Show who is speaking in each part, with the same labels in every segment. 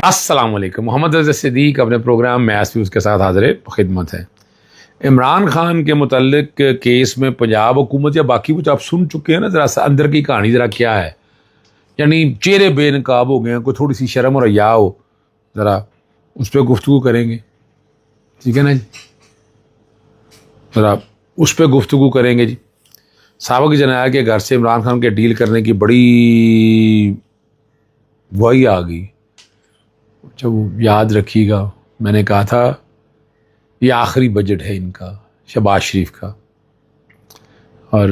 Speaker 1: السلام علیکم. محمد رضا صدیق اپنے پروگرام میاس ویوز کے ساتھ حاضر خدمت ہے. عمران خان کے متعلق کیس میں پنجاب حکومت یا باقی کچھ آپ سن چکے ہیں نا. ذرا سا اندر کی کہانی ذرا کیا ہے, یعنی چہرے بے نقاب ہو گئے ہیں, کوئی تھوڑی سی شرم اور حیا ہو, ذرا اس پہ گفتگو کریں گے. ٹھیک ہے نا جی, ذرا اس پہ گفتگو کریں گے جی. سابق جناح کے گھر سے عمران خان کے ڈیل کرنے کی بڑی وہی آ گئی. جب یاد رکھیے گا, میں نے کہا تھا یہ آخری بجٹ ہے ان کا, شہباز شریف کا. اور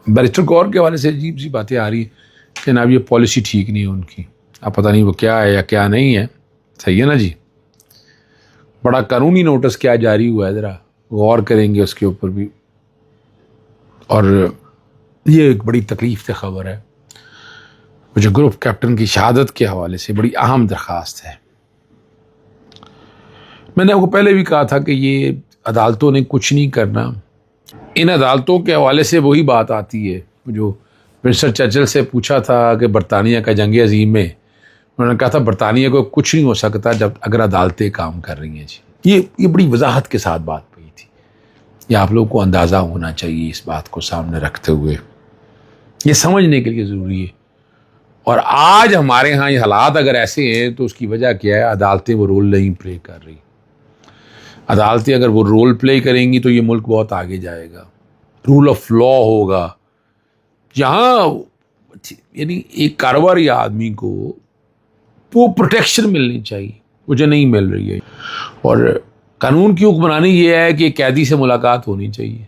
Speaker 1: بیرسٹر کور کے حوالے سے عجیب سی باتیں آ رہی ہیں کہ جناب یہ پالیسی ٹھیک نہیں ہے ان کی. اب پتہ نہیں وہ کیا ہے یا کیا نہیں ہے. صحیح ہے نا جی. بڑا قانونی نوٹس کیا جاری ہوا ہے, ذرا غور کریں گے اس کے اوپر بھی. اور یہ ایک بڑی تکلیف دہ خبر ہے, مجھے گروپ کیپٹن کی شہادت کے حوالے سے بڑی اہم درخواست ہے. میں نے آپ کو پہلے بھی کہا تھا کہ یہ عدالتوں نے کچھ نہیں کرنا. ان عدالتوں کے حوالے سے وہی بات آتی ہے جو ونسٹن چرچل سے پوچھا تھا کہ برطانیہ کا جنگ عظیم میں انہوں نے کہا تھا برطانیہ کو کچھ نہیں ہو سکتا جب اگر عدالتیں کام کر رہی ہیں جی. یہ بڑی وضاحت کے ساتھ بات پئی تھی. یہ آپ لوگوں کو اندازہ ہونا چاہیے اس بات کو سامنے رکھتے ہوئے, یہ سمجھنے کے لیے ضروری ہے. اور آج ہمارے ہاں یہ حالات اگر ایسے ہیں تو اس کی وجہ کیا ہے؟ عدالتیں وہ رول نہیں پلے کر رہی. عدالتیں اگر وہ رول پلے کریں گی تو یہ ملک بہت آگے جائے گا, رول آف لا ہوگا. جہاں یعنی ایک کاروباری آدمی کو وہ پروٹیکشن ملنی چاہیے, مجھے نہیں مل رہی ہے. اور قانون کی حکمرانی یہ ہے کہ قیدی سے ملاقات ہونی چاہیے.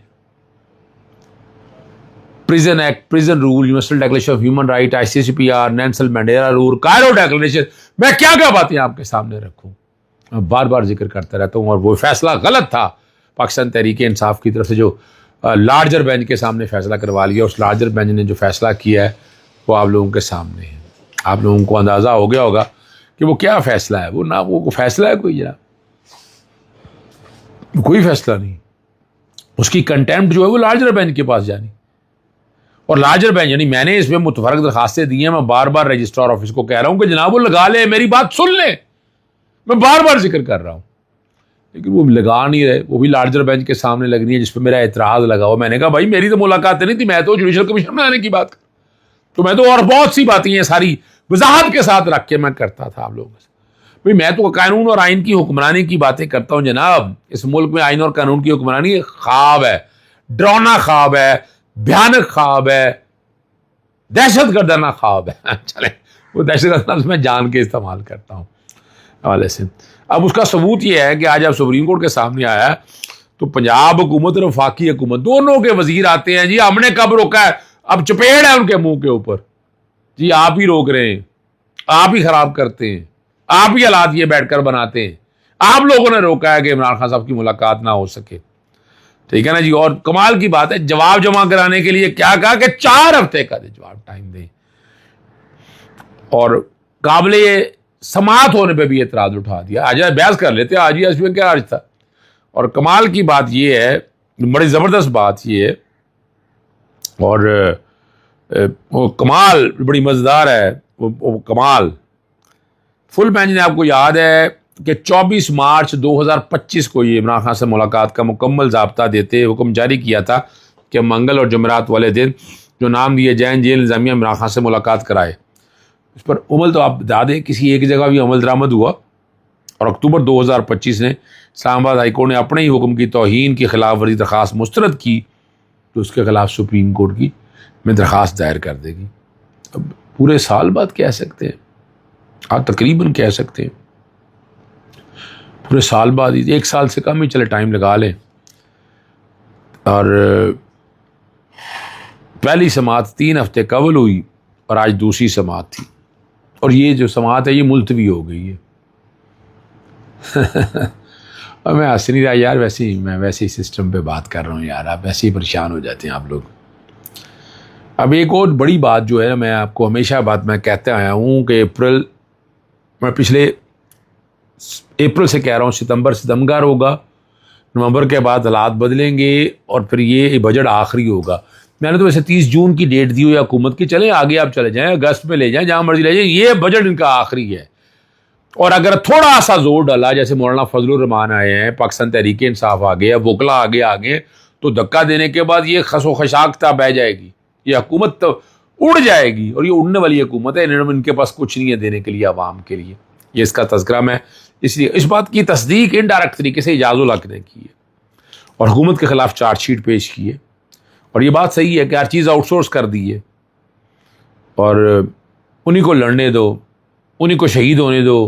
Speaker 1: Prison act, prison rule, universal declaration of human right, ICCPR, Nelson Mandela rule, Cairo declaration. میں کیا کیا باتیں آپ کے سامنے رکھوں, میں بار بار ذکر کرتا رہتا ہوں. اور وہ فیصلہ غلط تھا پاکستان تحریک انصاف کی طرف سے جو لارجر بینچ کے سامنے فیصلہ کروا لیا. اس لارجر بینچ نے جو فیصلہ کیا ہے وہ آپ لوگوں کے سامنے ہے. آپ لوگوں کو اندازہ ہو گیا ہوگا کہ وہ کیا فیصلہ ہے. وہ نہ وہ فیصلہ ہے کوئی, جناب کوئی فیصلہ نہیں. اس کی کنٹیمپٹ جو ہے وہ لارجر بینچ کے پاس جانی. اور لارجر بینچ یعنی میں نے اس میں متفرق درخواستیں دی ہیں. میں بار بار رجسٹرار آفس کو کہہ رہا ہوں کہ جناب وہ لگا لے, میری بات سن لیں. میں بار بار ذکر کر رہا ہوں لیکن وہ لگا نہیں رہے. وہ بھی لارجر بینچ کے سامنے لگنی ہے جس پہ میرا اعتراض لگا ہوا. میں نے کہا بھائی میری تو ملاقات نہیں تھی, میں تو جوڈیشل کمیشن میں آنے کی بات کر, تو میں تو اور بہت سی باتیں ہیں ساری وضاحت کے ساتھ رکھ کے میں کرتا تھا آپ لوگوں سے. بھائی میں تو قانون اور آئین کی حکمرانی کی باتیں کرتا ہوں جناب. اس ملک میں آئین اور قانون کی حکمرانی ایک خواب ہے, ڈراؤنا خواب ہے, بھیانک خواب ہے, دہشت گردانہ خواب ہے. چلیں وہ دہشت گردانہ میں جان کے استعمال کرتا ہوں حوالے سے. اب اس کا ثبوت یہ ہے کہ آج اب سپریم کورٹ کے سامنے آیا ہے تو پنجاب حکومت اور وفاقی حکومت دونوں کے وزیر آتے ہیں جی ہم نے کب روکا ہے, اب چپیڑ ہے ان کے منہ کے اوپر جی, آپ ہی روک رہے ہیں, آپ ہی خراب کرتے ہیں, آپ ہی حالات یہ بیٹھ کر بناتے ہیں, آپ لوگوں نے روکا ہے کہ عمران خان صاحب کی ملاقات نہ ہو سکے. ٹھیک ہے نا جی. اور کمال کی بات ہے جواب جمع کرانے کے لیے کیا کہا کہ 4 ہفتے کا جواب ٹائم دیں, اور قابل سماعت ہونے پہ بھی اعتراض اٹھا دیا. آج بحث کر لیتے, آج ہی اس میں کیا عرض تھا. اور کمال کی بات یہ ہے, بڑی زبردست بات یہ ہے, اور وہ کمال بڑی مزیدار ہے. وہ کمال فل بینچ نے آپ کو یاد ہے کہ 24 مارچ 2025 کو یہ عمران خان سے ملاقات کا مکمل ضابطہ دیتے حکم جاری کیا تھا کہ منگل اور جمعرات والے دن جو نام دیے جائیں جیل انتظامیہ عمران خان سے ملاقات کرائے. اس پر عمل تو آپ بتا دیں کسی ایک جگہ بھی عمل درآمد ہوا. اور اکتوبر 2025 نے اسلام آباد ہائی کورٹ نے اپنے ہی حکم کی توہین کی خلاف ورزی درخواست مسترد کی تو اس کے خلاف سپریم کورٹ کی میں درخواست دائر کر دے گی. اب پورے سال بعد کہہ سکتے ہیں, آپ تقریباً کہہ سکتے ہیں پورے سال بعد ہی, 1 سال سے کم ہی چلے ٹائم لگا لیں. اور پہلی سماعت 3 ہفتے قبل ہوئی اور آج دوسری سماعت تھی, اور یہ جو سماعت ہے یہ ملتوی ہو گئی ہے. اور میں ہنس نہیں رہا یار, ویسے ہی سسٹم پہ بات کر رہا ہوں یار, آپ ویسے ہی پریشان ہو جاتے ہیں آپ لوگ. اب ایک اور بڑی بات جو ہے, میں آپ کو ہمیشہ بات میں کہتے آیا ہوں کہ میں پچھلے اپریل سے کہہ رہا ہوں ستمبر ہوگا, نومبر کے بعد حالات بدلیں گے اور پھر یہ بجٹ آخری ہوگا. میں نے تو ویسے 30 جون کی ڈیٹ دی ہوئی حکومت کی, چلیں آگے آپ چلے جائیں, اگست میں لے جائیں, جہاں مرضی لے جائیں, یہ بجٹ ان کا آخری ہے. اور اگر تھوڑا سا زور ڈالا، جیسے مولانا فضل الرحمان آئے ہیں، پاکستان تحریک انصاف آ گئے، وکلا آگے تو دھکا دینے کے بعد یہ خس و خشاکتا بہ جائے گی، یہ حکومت تو اڑ جائے گی، اور یہ اڑنے والی حکومت ہے، ان کے پاس کچھ نہیں ہے دینے کے لیے عوام کے لیے. یہ اس کا تذکرہ میں اس لیے اس بات کی تصدیق انڈائریکٹ طریقے سے اعجاز الحق نے کی ہے اور حکومت کے خلاف چارج شیٹ پیش کی ہے. اور یہ بات صحیح ہے کہ ہر چیز آؤٹ سورس کر دی ہے، اور انہی کو لڑنے دو، انہی کو شہید ہونے دو،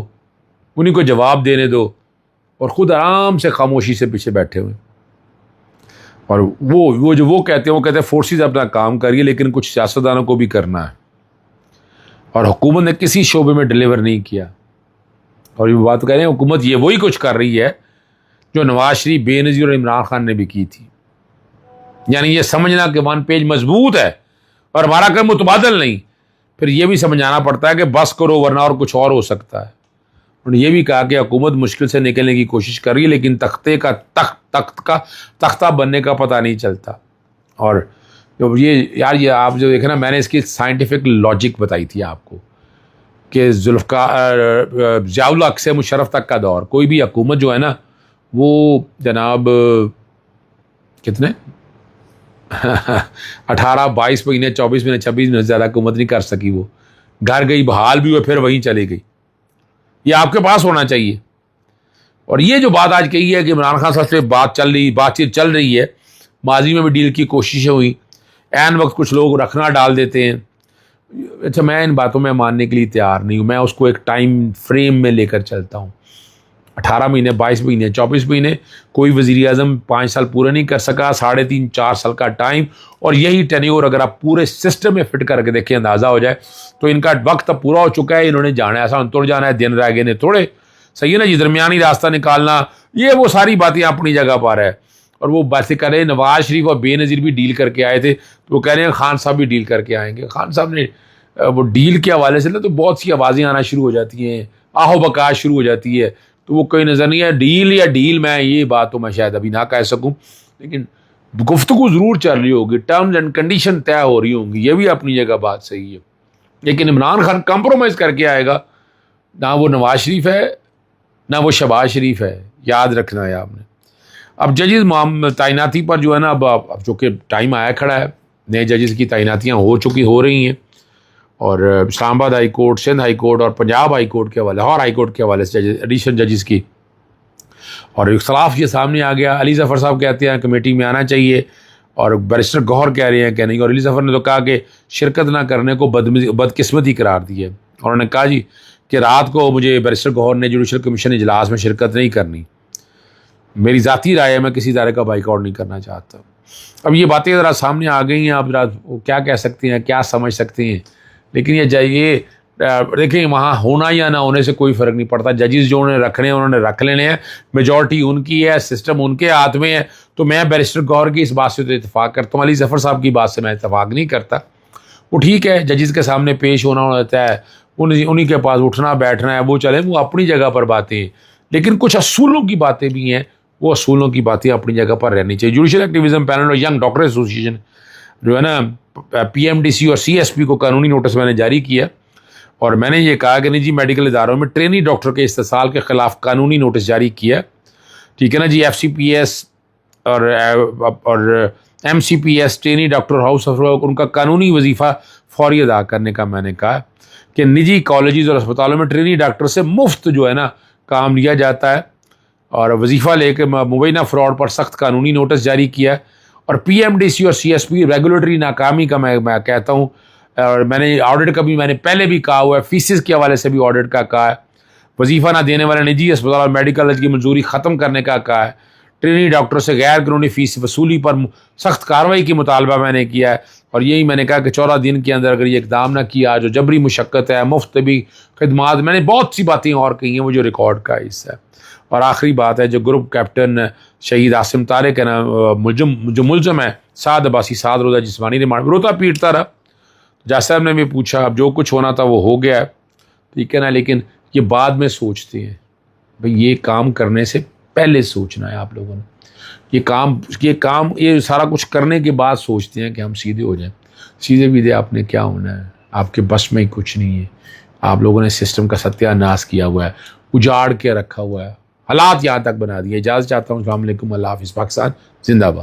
Speaker 1: انہی کو جواب دینے دو، اور خود آرام سے خاموشی سے پیچھے بیٹھے ہوئے. اور وہ کہتے ہیں فورسز اپنا کام کریے، لیکن کچھ سیاستدانوں کو بھی کرنا ہے، اور حکومت نے کسی شعبے میں ڈیلیور نہیں کیا. اور یہ بات کہہ رہے ہیں حکومت یہ وہی کچھ کر رہی ہے جو نواز شریف، بے نظیر اور عمران خان نے بھی کی تھی. یعنی یہ سمجھنا کہ ون پیج مضبوط ہے اور ہمارا کام متبادل نہیں، پھر یہ بھی سمجھانا پڑتا ہے کہ بس کرو ورنہ اور کچھ اور ہو سکتا ہے. انہوں نے یہ بھی کہا کہ حکومت مشکل سے نکلنے کی کوشش کر رہی ہے، لیکن تختہ بننے کا پتہ نہیں چلتا. اور یہ آپ جو دیکھیں نا، میں نے اس کی سائنٹیفک لاجک بتائی تھی آپ کو کہ ضیاء الحق سے مشرف تک کا دور، کوئی بھی حکومت جو ہے نا وہ جناب کتنے 18 22 مہینے 24 مہینے 26 مہینے زیادہ حکومت نہیں کر سکی. وہ گھر گئی، بحال بھی ہوئے، پھر وہیں چلی گئی. یہ آپ کے پاس ہونا چاہیے. اور یہ جو بات آج کہی ہے کہ عمران خان صاحب سے بات چیت چل رہی ہے، ماضی میں بھی ڈیل کی کوششیں ہوئی، عین وقت کچھ لوگ رکھنا ڈال دیتے ہیں. اچھا، میں ان باتوں میں ماننے کے لیے تیار نہیں ہوں. میں اس کو ایک ٹائم فریم میں لے کر چلتا ہوں. 18 مہینے 22 مہینے 24 مہینے کوئی وزیر اعظم 5 سال پورے نہیں کر سکا، 3.5 4 سال کا ٹائم. اور یہی ٹینیور اگر آپ پورے سسٹم میں فٹ کر کے دیکھیں، اندازہ ہو جائے تو ان کا وقت اب پورا ہو چکا ہے. انہوں نے جانا ہے، ایسا توڑ جانا ہے، دن رہ گئے نے تھوڑے. صحیح ہے نا جی، درمیانی راستہ نکالنا، یہ وہ ساری باتیں اپنی جگہ پر ہے. اور وہ باتیں کر رہے ہیں نواز شریف اور بے نظیر بھی ڈیل کر کے آئے تھے، تو وہ کہہ رہے ہیں خان صاحب بھی ڈیل کر کے آئیں گے. خان صاحب نے وہ ڈیل کے حوالے سے نا تو بہت سی آوازیں آنا شروع ہو جاتی ہیں، آہو بکاش شروع ہو جاتی ہے، تو وہ کوئی نظر نہیں ہے. ڈیل یا ڈیل، میں یہ بات تو میں شاید ابھی نہ کہہ سکوں، لیکن گفتگو ضرور چل رہی ہوگی، ٹرمز اینڈ کنڈیشن طے ہو رہی ہوں گی. یہ بھی اپنی جگہ بات صحیح ہے. لیکن عمران خان کمپرومائز کر کے آئے گا، نہ وہ نواز شریف ہے نہ وہ شہباز شریف ہے، یاد رکھنا ہے آپ نے. اب ججز تعیناتی پر جو ہے نا، اب جو کہ ٹائم آیا کھڑا ہے، نئے ججز کی تعیناتیاں ہو رہی ہیں. اور اسلام آباد high court, Sindh high court اور پنجاب ہائی کورٹ کے حوالے، اور ہائی کورٹ کے حوالے سے ایڈیشنل ججز کی. اور اختلاف یہ سامنے آ گیا. علی ظفر صاحب کہتے ہیں کمیٹی میں آنا چاہیے، اور بیرسٹر گوہر کہہ رہے ہیں کہ نہیں. اور علی ظفر نے تو کہا کہ شرکت نہ کرنے کو بدقسمتی قرار دی ہے. اور انہوں نے کہا جی کہ رات کو مجھے بیرسٹر گوہر نے جوڈیشل کمیشن اجلاس میں شرکت نہیں کرنی. میری ذاتی رائے ہے، میں کسی ادارے کا بائیک آؤٹ نہیں کرنا چاہتا. اب یہ باتیں ذرا سامنے آ گئی ہیں، آپ ذرا کیا کہہ سکتے ہیں، کیا سمجھ سکتے ہیں. لیکن یہ دیکھیں، وہاں ہونا یا نہ ہونے سے کوئی فرق نہیں پڑتا. ججز جو انہوں نے رکھنے ہیں انہوں نے رکھ لینے ہیں، میجورٹی ان کی ہے، سسٹم ان کے ہاتھ میں ہے. تو میں بیرسٹر گوہر کی اس بات سے تو اتفاق کرتا ہوں، علی ظفر صاحب کی بات سے میں اتفاق نہیں کرتا. وہ ٹھیک ہے، ججز کے سامنے پیش ہونا ہوتا ہے، انہی کے پاس اٹھنا بیٹھنا ہے، وہ چلیں، وہ اپنی جگہ پر باتیں ہیں. لیکن کچھ اصولوں کی باتیں بھی ہیں، وہ اصولوں کی باتیں اپنی جگہ پر رہنی چاہیے. جوڈیشل ایکٹیویزم پینل اور ینگ ڈاکٹر ایسوسیشن جو ہے نا، PMDC اور CSP کو قانونی نوٹس میں نے جاری کیا، اور میں نے یہ کہا کہ نجی میڈیکل اداروں میں ٹرینی ڈاکٹر کے استحصال کے خلاف قانونی نوٹس جاری کیا. ٹھیک ہے نا جی. FCPS اور MCPS trainee doctor house of ان کا قانونی وظیفہ فوری ادا کرنے کا میں نے کہا کہ نجی کالجز اور اسپتالوں میں ٹرینی ڈاکٹر سے مفت جو ہے نا کام لیا جاتا ہے، اور وظیفہ لے کے مبینہ فراڈ پر سخت قانونی نوٹس جاری کیا. اور PMDC اور CSP ریگولیٹری ناکامی کا میں کہتا ہوں، اور میں نے آڈٹ کا بھی میں نے پہلے بھی کہا ہوا ہے، فیسز کے حوالے سے بھی آڈٹ کا کہا ہے، وظیفہ نہ دینے والے نجی اسپتال اور میڈیکل کی منظوری ختم کرنے کا کہا ہے، ٹرینی ڈاکٹر سے غیر قانونی فیس وصولی پر سخت کارروائی کی مطالبہ میں نے کیا ہے. اور یہی میں نے کہا کہ 14 دن کے اندر اگر یہ اقدام نہ کیا، جو جبری مشقت ہے، مفت بھی خدمات، میں نے بہت سی باتیں اور کہی ہیں، وہ جو ریکارڈ کا حصہ ہے. اور آخری بات ہے، جو گروپ کیپٹن شہید عاصم طارق ہے نا، جو ملزم ہے، سعد عباسی، سعد روزہ جسمانی ریمانڈ روتا پیٹتا رہا. جج صاحب نے بھی پوچھا، اب جو کچھ ہونا تھا وہ ہو گیا ہے، ٹھیک ہے نا. لیکن یہ بعد میں سوچتے ہیں، بھئی یہ کام کرنے سے پہلے سوچنا ہے آپ لوگوں نے. یہ سارا کچھ کرنے کے بعد سوچتے ہیں کہ ہم سیدھے ہو جائیں. سیدھے بھی دے آپ نے کیا ہونا ہے، آپ کے بس میں ہی کچھ نہیں ہے. آپ لوگوں نے سسٹم کا ستیہ ناش کیا ہوا ہے، اجاڑ کے رکھا ہوا ہے، حالات یہاں تک بنا دیے. اجازت چاہتا ہوں. السلام علیکم، اللہ حافظ. پاکستان زندہ باد.